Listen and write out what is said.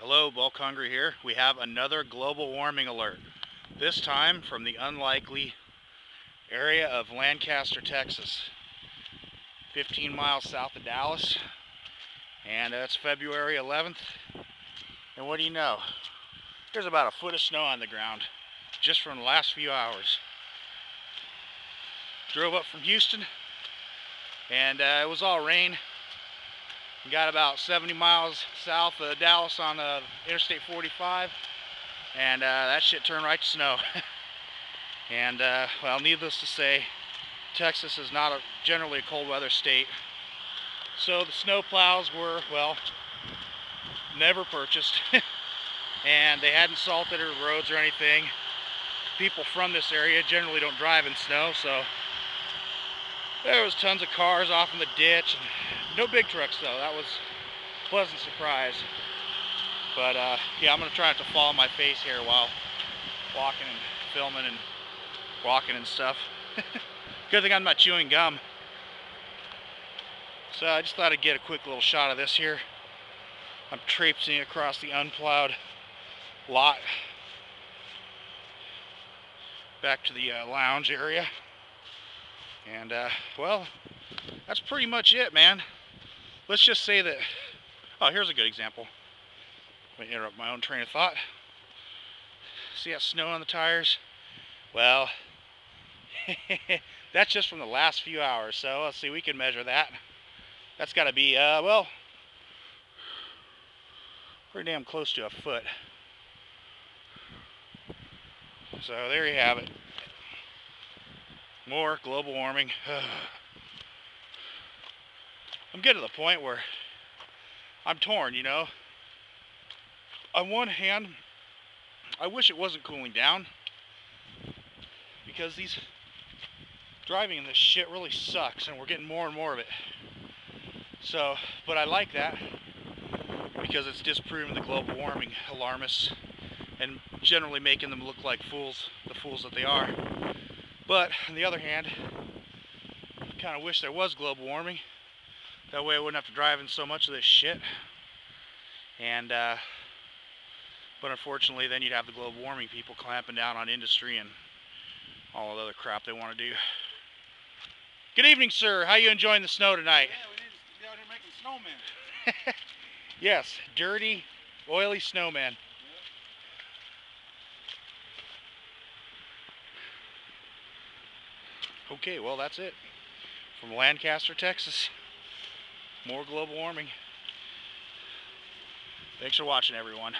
Hello, Bulk Hungry here. We have another global warming alert. This time from the unlikely area of Lancaster, Texas. 15 miles south of Dallas. And it's February 11th. And what do you know? There's about a foot of snow on the ground just from the last few hours. Drove up from Houston and it was all rain. We got about 70 miles south of Dallas on Interstate 45, and that shit turned right to snow. And well, needless to say, Texas is not generally a cold weather state, so the snow plows were, well, never purchased. And they hadn't salted the roads or anything. People from this area generally don't drive in snow, so there was tons of cars off in the ditch. No big trucks though. That was a pleasant surprise. But yeah, I'm gonna try not to fall on my face here while walking and filming and walking and stuff. Good thing I'm not chewing gum. So I just thought I'd get a quick little shot of this here. I'm traipsing across the unplowed lot back to the lounge area. And well, that's pretty much it, man. Let's just say that, oh, here's a good example. Let me interrupt my own train of thought. See that snow on the tires? Well, that's just from the last few hours. So let's see, we can measure that. That's got to be, well, pretty damn close to a foot. So there you have it. More global warming. I'm getting to the point where I'm torn, you know. On one hand, I wish it wasn't cooling down, because driving in this shit really sucks, and we're getting more and more of it. So, but I like that because it's disproving the global warming alarmists and generally making them look like fools, the fools that they are. But on the other hand, I kind of wish there was global warming. That way I wouldn't have to drive in so much of this shit. And but unfortunately, then you'd have the global warming people clamping down on industry and all the other crap they want to do. Good evening, sir. How you enjoying the snow tonight? Yeah, we need to be out here making snowmen. Yes, dirty, oily snowmen. Okay, well, that's it. From Lancaster, Texas. More global warming. Thanks for watching, everyone.